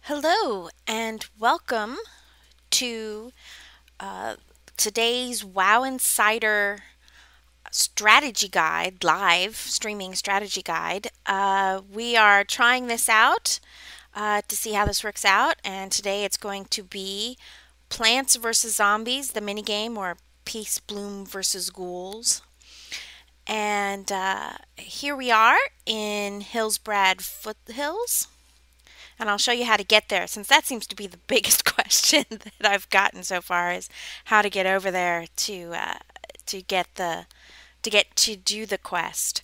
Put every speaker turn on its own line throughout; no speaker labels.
Hello and welcome to uh, today's WoW Insider strategy guide, live streaming strategy guide. We are trying this out to see how this works out, and today it's going to be Plants versus Zombies, the minigame, or Peacebloom versus Ghouls. And here we are in Hillsbrad Foothills. And I'll show you how to get there, since that seems to be the biggest question that I've gotten so far is how to get over there to get to do the quest.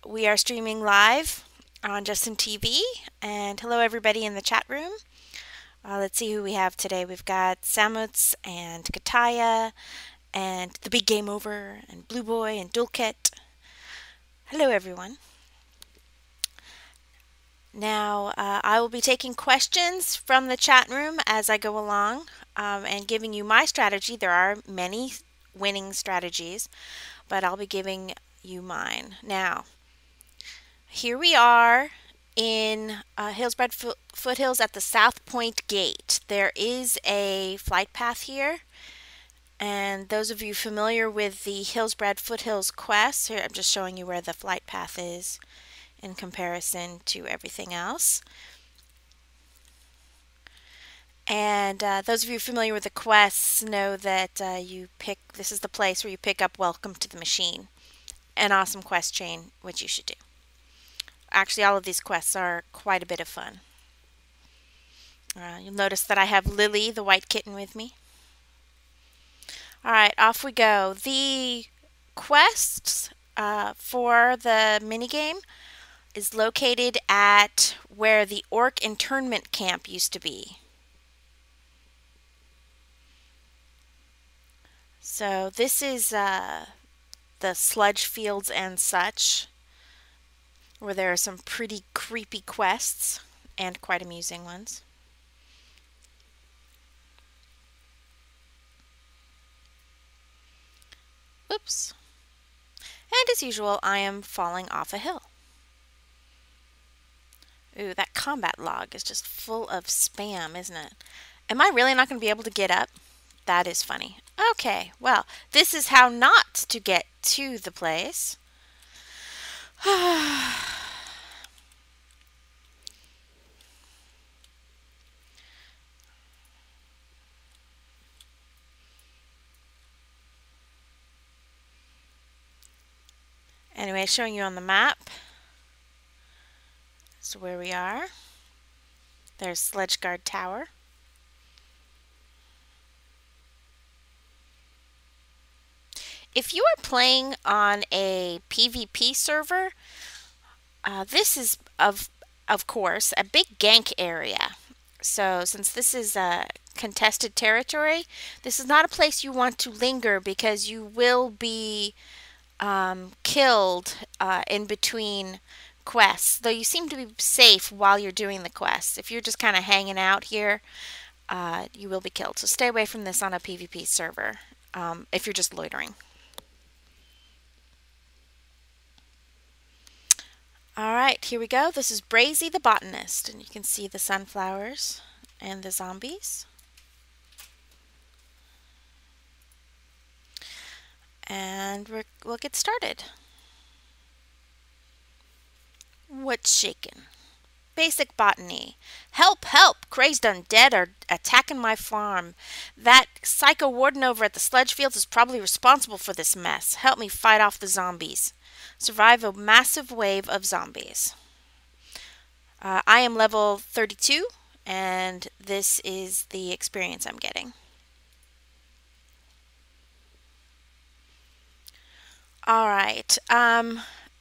We are streaming live on Justin TV, and hello everybody in the chat room. Let's see who we have today. We've got Samuts and Kataya and the Big Game Over and Blue Boy and Dulket. Hello everyone. Now, I will be taking questions from the chat room as I go along and giving you my strategy. There are many winning strategies, but I'll be giving you mine. Now, here we are in Hillsbrad Foothills at the South Point Gate. There is a flight path here, and those of you familiar with the Hillsbrad Foothills quest, here I'm just showing you where the flight path is in comparison to everything else. And those of you familiar with the quests know that this is the place where you pick up Welcome to the Machine, an awesome quest chain, which you should do. Actually, all of these quests are quite a bit of fun. You'll notice that I have Lily, the white kitten, with me. Alright, off we go. The quests for the minigame is located at where the orc internment camp used to be. So this is the sludge fields and such, where there are some pretty creepy quests and quite amusing ones. Oops. And as usual, I am falling off a hill. Ooh, that combat log is just full of spam, isn't it? Am I really not going to be able to get up? That is funny. Okay, well, this is how not to get to the place. Anyway, showing you on the map. So where we are. There's Sledgeguard Tower. If you are playing on a PvP server, this is of course a big gank area. So since this is a contested territory, this is not a place you want to linger because you will be killed in between quests, though you seem to be safe while you're doing the quests. If you're just kind of hanging out here, you will be killed. So stay away from this on a PvP server if you're just loitering. Alright, here we go. This is Brazy the Botanist, and you can see the sunflowers and the zombies. And we'll get started. What's shaking? Basic botany. Help, help! Crazed undead are attacking my farm. That psycho warden over at the sludge fields is probably responsible for this mess. Help me fight off the zombies. Survive a massive wave of zombies. I am level 32, and this is the experience I'm getting. Alright,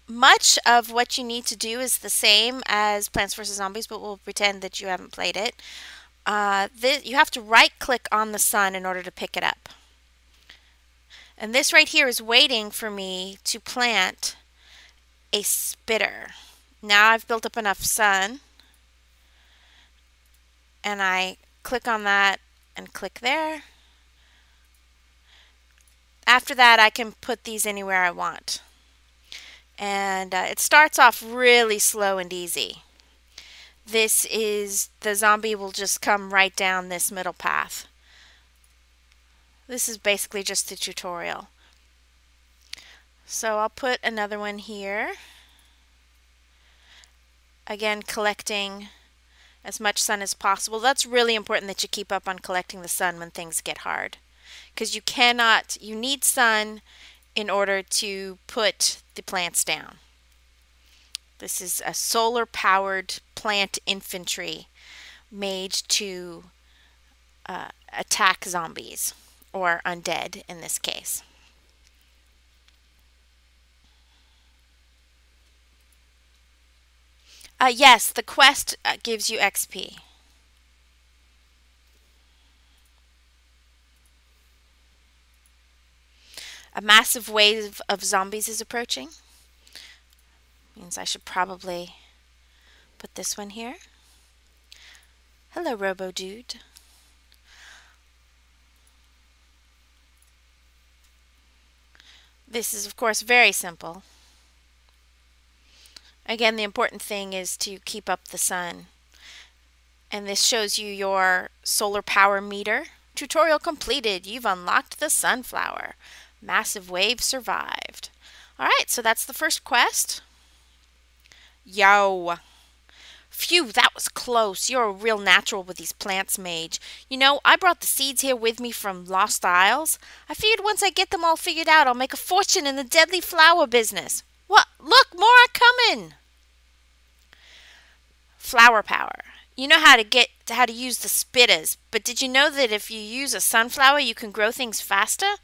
much of what you need to do is the same as Plants vs. Zombies, but we'll pretend that you haven't played it. You have to right-click on the sun in order to pick it up. And this right here is waiting for me to plant a spitter. Now I've built up enough sun, and I click on that and click there. After that, I can put these anywhere I want. And it starts off really slow and easy. the zombie will just come right down this middle path. This is basically just the tutorial. So I'll put another one here. Again, collecting as much sun as possible. That's really important that you keep up on collecting the sun when things get hard. Because you need sun in order to put the plants down. This is a solar powered plant infantry made to attack zombies, or undead in this case. Yes, the quest gives you XP. A massive wave of zombies is approaching. Means I should probably put this one here. Hello, Robo Dude. This is, of course, very simple. Again, the important thing is to keep up the sun. And this shows you your solar power meter. Tutorial completed. You've unlocked the sunflower. Massive wave survived. Alright, so that's the first quest. Yo. Phew, that was close. You're a real natural with these plants, Mage. You know, I brought the seeds here with me from Lost Isles. I figured once I get them all figured out, I'll make a fortune in the deadly flower business. What? Look, more are coming! Flower power. You know how to use the spitters, but did you know that if you use a sunflower, you can grow things faster?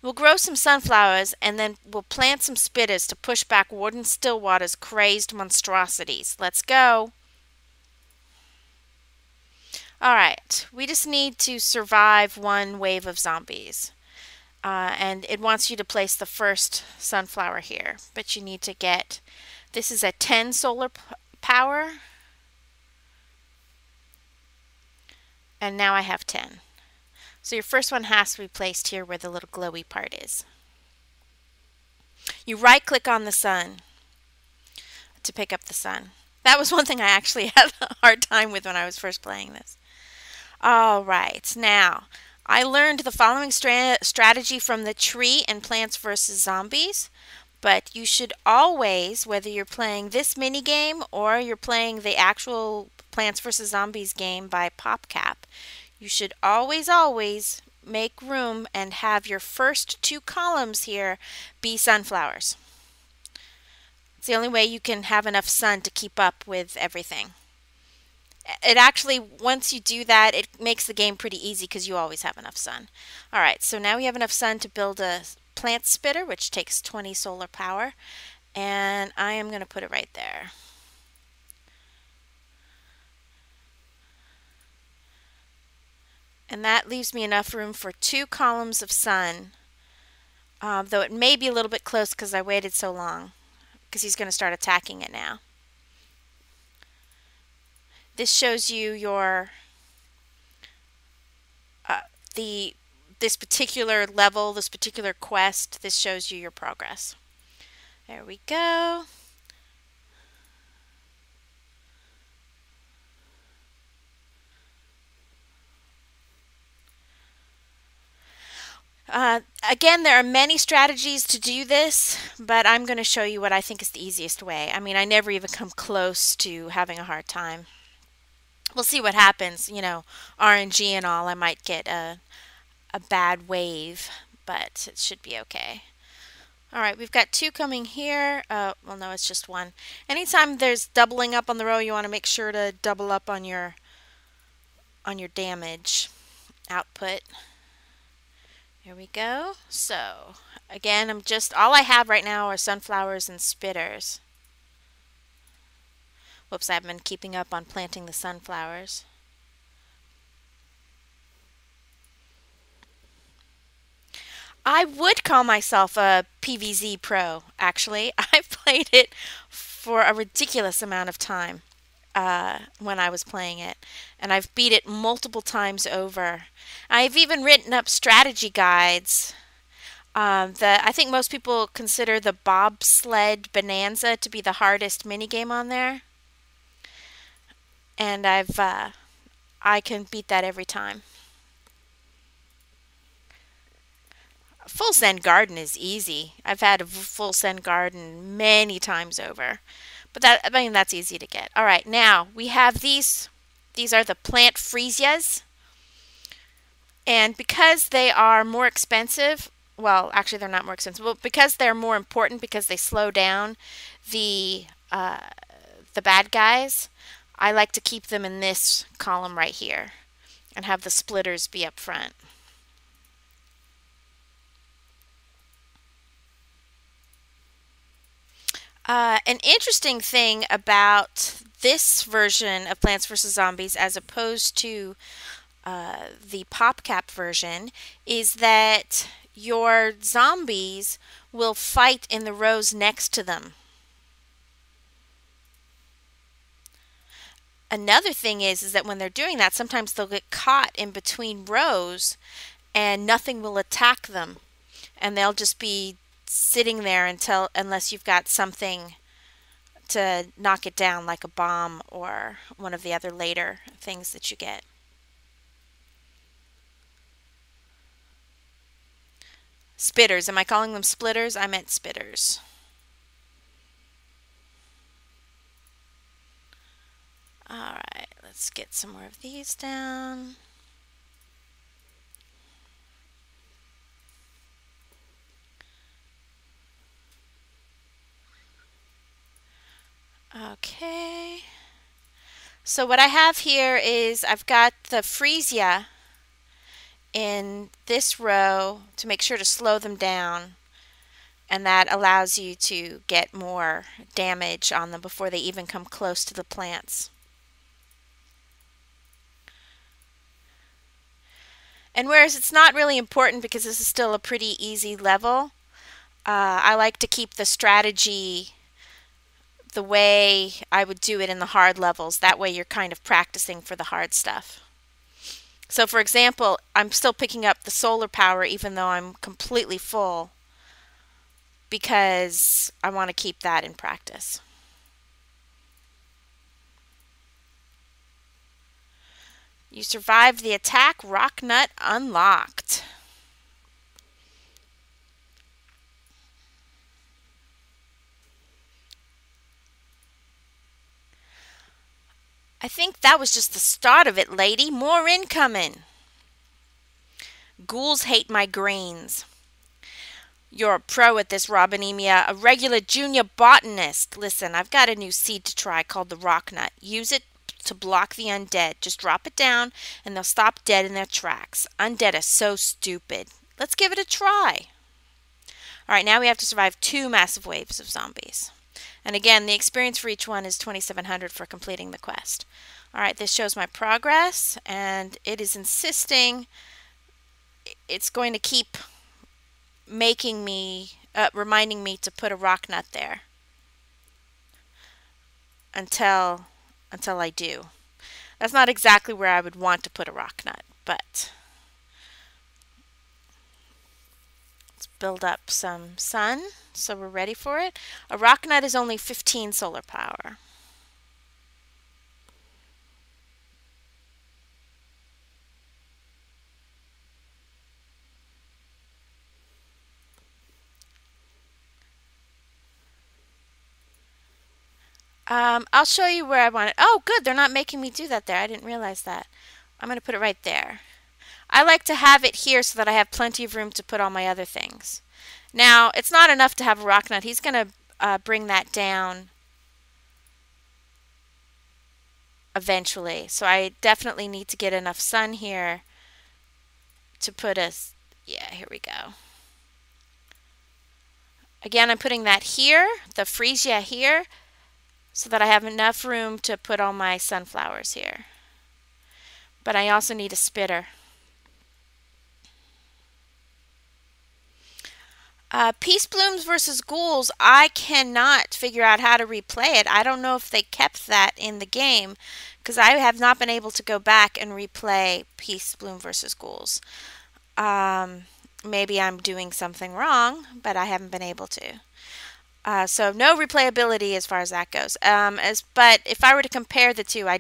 We'll grow some sunflowers, and then we'll plant some spitters to push back Warden Stillwater's crazed monstrosities. Let's go! Alright, we just need to survive one wave of zombies. And it wants you to place the first sunflower here. But you need to get... This is a 10 solar power. And now I have 10. So your first one has to be placed here where the little glowy part is. You right-click on the sun to pick up the sun. That was one thing I actually had a hard time with when I was first playing this. Alright, now, I learned the following strategy from the tree and Plants vs. Zombies, but you should always, whether you're playing this mini game or you're playing the actual Plants vs. Zombies game by PopCap, you should always make room and have your first 2 columns here be sunflowers. It's the only way you can have enough sun to keep up with everything. It actually, once you do that, it makes the game pretty easy because you always have enough sun. Alright, so now we have enough sun to build a plant spitter, which takes 20 solar power. And I am going to put it right there. And that leaves me enough room for 2 columns of sun. Though it may be a little bit close because I waited so long. Because he's going to start attacking it now. This shows you your this particular level, this particular quest. This shows you your progress. There we go. Again, there are many strategies to do this, but I'm going to show you what I think is the easiest way. I mean, I never even come close to having a hard time. We'll see what happens, you know, RNG and all. I might get a bad wave, but it should be okay. Alright, we've got 2 coming here. Well, no, it's just 1. Anytime there's doubling up on the row, you want to make sure to double up on your damage output. Here we go. So, again, all I have right now are sunflowers and spitters. Whoops, I've been keeping up on planting the sunflowers. I would call myself a PvZ pro, actually. I've played it for a ridiculous amount of time when I was playing it. And I've beat it multiple times over. I've even written up strategy guides. I think most people consider the bobsled bonanza to be the hardest minigame on there. and I can beat that every time. Full send garden is easy. I've had a full send garden many times over. But that's easy to get. All right, now we have these. These are the plant freesias. And because they are more expensive, well, actually they're not more expensive, but because they're more important because they slow down the uh, the bad guys, I like to keep them in this column right here and have the splitters be up front. An interesting thing about this version of Plants vs. Zombies as opposed to the PopCap version is that your zombies will fight in the rows next to them. Another thing is that when they're doing that, sometimes they'll get caught in between rows and nothing will attack them. And they'll just be sitting there unless you've got something to knock it down, like a bomb or one of the other later things that you get. Spitters. Am I calling them splitters? I meant spitters. Alright, let's get some more of these down. Okay. So what I have here is I've got the freesia in this row to make sure to slow them down, and that allows you to get more damage on them before they even come close to the plants. And whereas it's not really important because this is still a pretty easy level, I like to keep the strategy the way I would do it in the hard levels. That way you're kind of practicing for the hard stuff. So for example, I'm still picking up the solar power even though I'm completely full because I want to keep that in practice. You survived the attack. Rock nut unlocked. I think that was just the start of it, lady. More incoming. Ghouls hate my grains. You're a pro at this, Robinemia, a regular junior botanist. Listen, I've got a new seed to try called the rock nut. Use it to block the undead. Just drop it down and they'll stop dead in their tracks. Undead are so stupid. Let's give it a try. Alright, now we have to survive 2 massive waves of zombies. And again, the experience for each one is 2,700 for completing the quest. Alright, this shows my progress, and it is insisting it's going to keep making me, reminding me to put a rock nut there until I do. That's not exactly where I would want to put a rock nut, but let's build up some sun so we're ready for it. A rock nut is only 15 solar power. I'll show you where I want it. Oh, good. They're not making me do that there. I didn't realize that. I'm going to put it right there. I like to have it here so that I have plenty of room to put all my other things. Now, it's not enough to have a rock nut. He's going to bring that down eventually. So I definitely need to get enough sun here to put us... Yeah, here we go. Again, I'm putting that here, the freesia here, so that I have enough room to put all my sunflowers here. But I also need a spitter. Peaceblooms versus Ghouls, I cannot figure out how to replay it. I don't know if they kept that in the game because I have not been able to go back and replay Peacebloom versus Ghouls. Maybe I'm doing something wrong, but I haven't been able to. So no replayability as far as that goes. But if I were to compare the two, I